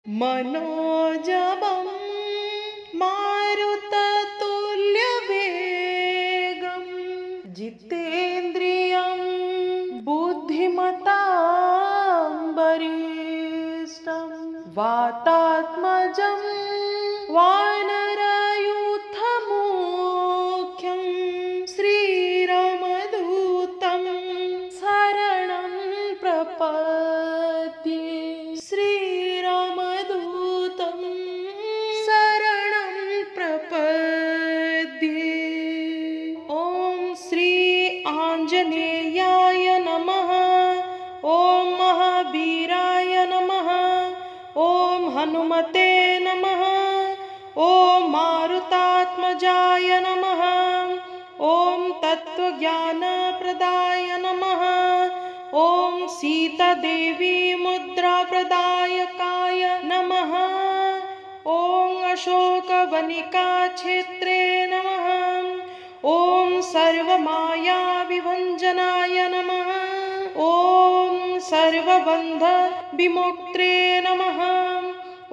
मनोजवं मारुततुल्यवेगं जितेन्द्रियं बुद्धिमतां वरिष्ठं वातात्मजं वानरयूथमुख्यं श्रीरामदूतं शरणं प्रपद्ये। शरणं प्रपद्ये। ॐ श्री आञ्जनेयाय नमः। ॐ महावीराय नमः। ॐ हनुमते नमः। ॐ मारुतात्मजाय नमः। ॐ तत्त्वज्ञानप्रदाय नमः। ॐ सीतादेवी मुद्राप्रदायकाय नमः। ॐ अशोकवनिकाक्षेत्रे नमः। ॐ सर्वमायाविभञ्जनाय नमः। ॐ सर्वबन्धविमोक्त्रे नमः।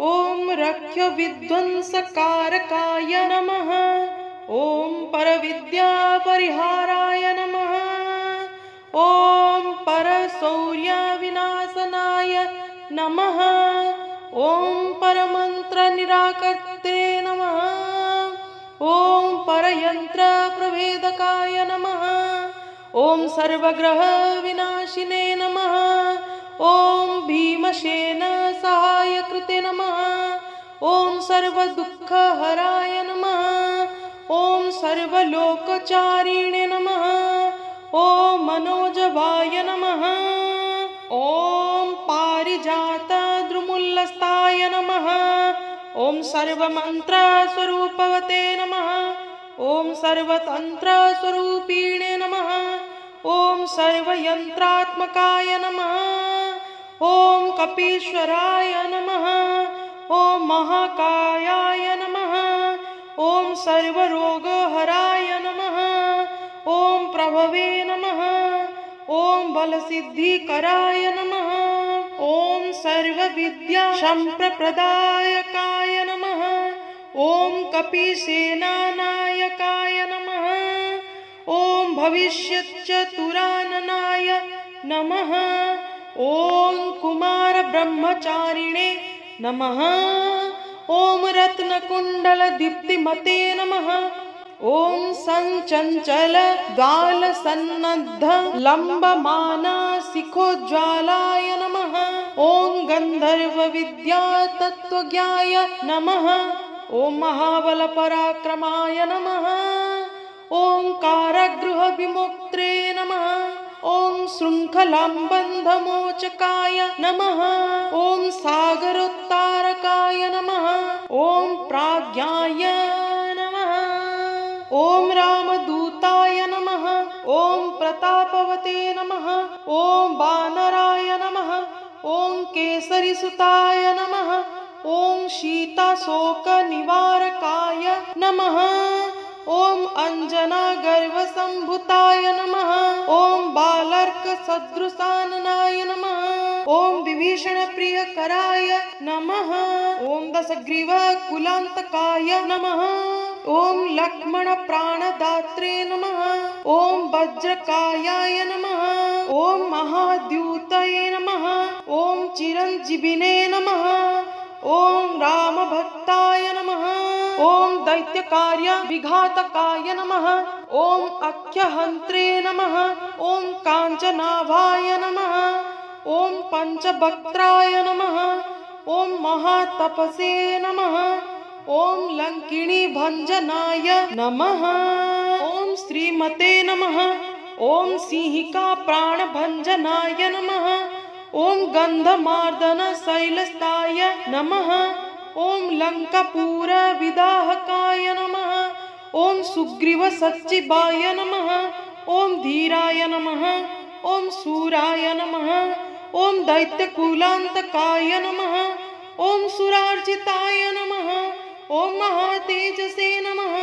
ॐ रक्षविध्वंसकारकाय नमः। ॐ परविद्यापरिहाराय नमः। ॐ परशौर्यविनाशनाय नमः। ॐ परमन्त्रनिराकर्त्रे नमः। ॐ परयन्त्रप्रभेदकाय नमः। ॐ सर्वग्रहविनाशिने नमः। ॐ भीमसेन सहायकृते नमः। ॐ सर्वदुःखहराय नमः। ॐ सर्वलोकचारिणे नमः। ॐ मनोजवाय नमः। ॐ पारिजातद्रुमूलस्थाय नमः। ॐ सर्वमन्त्रस्वरूपवते नमः। ॐ सर्वतन्त्रस्वरूपिणे नमः। ॐ सर्वयन्त्रात्मकाय नमः। ॐ कपीश्वराय नमः। ॐ महाकायाय नमः। ॐ सर्वरोगहराय नमः। ॐ प्रभवे नमः। ॐ बलसिद्धिकराय नमः। ॐ सर्वविद्यासम्प्रदायकाय नमः। ॐ कपीसेनानायकाय नमः। ॐ भविष्यच्चतुराननाय नमः। ॐ कुमारब्रह्मचारिणे नमः। ॐ रत्नकुण्डलदीप्तिमते नमः। ॐ संचञ्चलद्वालसन्नद्ध लम्बमानशिखोज्ज्वलाय नमः। ॐ गन्धर्वविद्यातत्त्वज्ञाय नमः। ॐ महाबलपराक्रमाय नमः। ॐ कारागृहविमोक्त्रे नमः। ॐ शृङ्खलाबन्धमोचकाय नमः। ॐ सागरोत्तारकाय नमः। ॐ प्राज्ञाय नमः। ॐ रामदूताय नमः। ॐ प्रतापवते नमः। ॐ वानराय नमः। ॐ केसरीसुताय नमः। ॐ सीताशोकनिवारकाय नमः। ॐ अञ्जनागर्भसम्भूताय नमः। ॐ बालर्कसदृशाननाय नमः। ॐ विभीषणप्रियकराय नमः। ॐ दशग्रीवकुलान्तकाय नमः। ॐ लक्ष्मणप्राणदात्रे नमः। ॐ वज्रकायाय नमः। ॐ महाद्यूतये नमः। ॐ चिरञ्जीविने नमः। ॐ रामभक्ताय नमः। ॐ दैत्यकार्यविघातकाय नमः। ॐ अख्यहन्त्रे नमः। ॐ काञ्चनाभाय नमः। ॐ पञ्चवक्त्राय नमः। ॐ महातपसे नमः। ॐ लङ्किणीभञ्जनाय नमः। ॐ श्रीमते नमः। ॐ सिंहिकाप्राणभञ्जनाय नमः। ॐ गन्धमार्दनशैलस्थाय नमः। ॐ लङ्कापुरविदाहकाय नमः। ॐ सुग्रीवसच्चिवाय नमः। ॐ धीराय नमः। ॐ शूराय नमः। ॐ दैत्यकुलान्तकाय नमः। ॐ सुरार्चिताय नमः। ॐ महातेजसे नमः।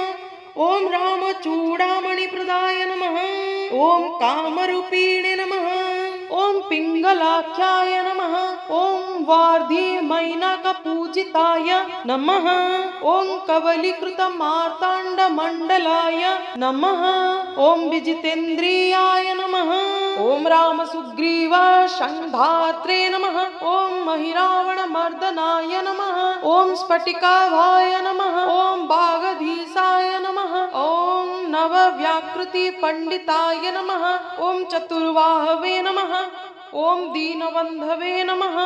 ॐ रामचूडामणिप्रदाय नमः। ॐ कामरूपिणे नमः। ॐ पिङ्गलाख्याय नमः। ॐ वार्धिमैनाक पूजिताय नमः। ओम कवलीकृत मार्तांड मंडलाय नमः। ओम विजितेन्द्रियाय नमः। ओम राम सुग्रीव संधात्रे नमः। ओम महिरावण मर्दनाय नमः। ओम स्फटिकाभाय नमः। ओम बागधीसाय नमः। ओम नव व्याकृति पंडिताय नमः। ओम चतुर्वाहवे नमः। ओम दीनबंधवे नमः।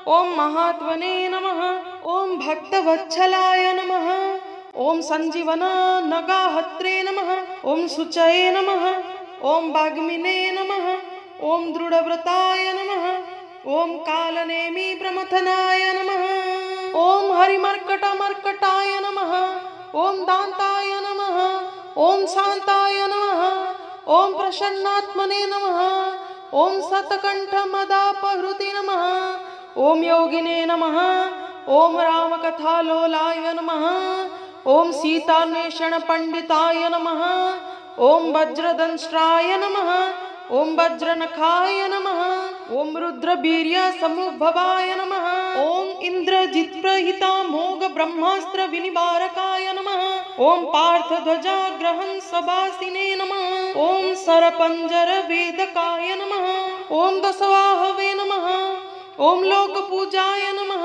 ओम महात्मने नमः। ओम भक्तवत्सलाय नमः। ओम संजीवन नगाहत्रे नमः। ओम शुचये नमः। ओम वाग्मिने नमः। ओम दृढ़व्रताय नमः। ओम कालनेमि प्रमथनाय नमः। ओम हरिमर्कटमर्कटाय नमः। ओम दान्ताय नमः। ओम शान्ताय नमः। ओम प्रसन्नात्मने नमः। ओम शतकण्ठमदापहृते नमः। ओम योगिने नमः। ओम रामकथालोलाय नमः। ओम सीतान्वेषण पंडिताय नमः। ओम वज्रदंष्ट्राय नमः। ओम वज्रनखाय नमः। ओम रुद्रवीर्य समुद्भवाय नमः। ओम इंद्रजित प्रहिता मोग ब्रह्मास्त्र विनिवारकाय नमः। ओम पार्थध्वजा ग्रहण सभासिने नमः। ओम सरपंजर वेदकाय नमः। ओम दशवाहवे नमः। ओम लोक पूजाय नमः।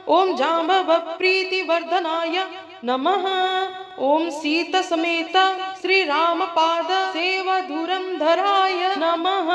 ओम जाम्बव प्रीतिवर्धनाय नमः। ओम सीत समेत श्री राम पाद सेवा धुरंधराय नमः।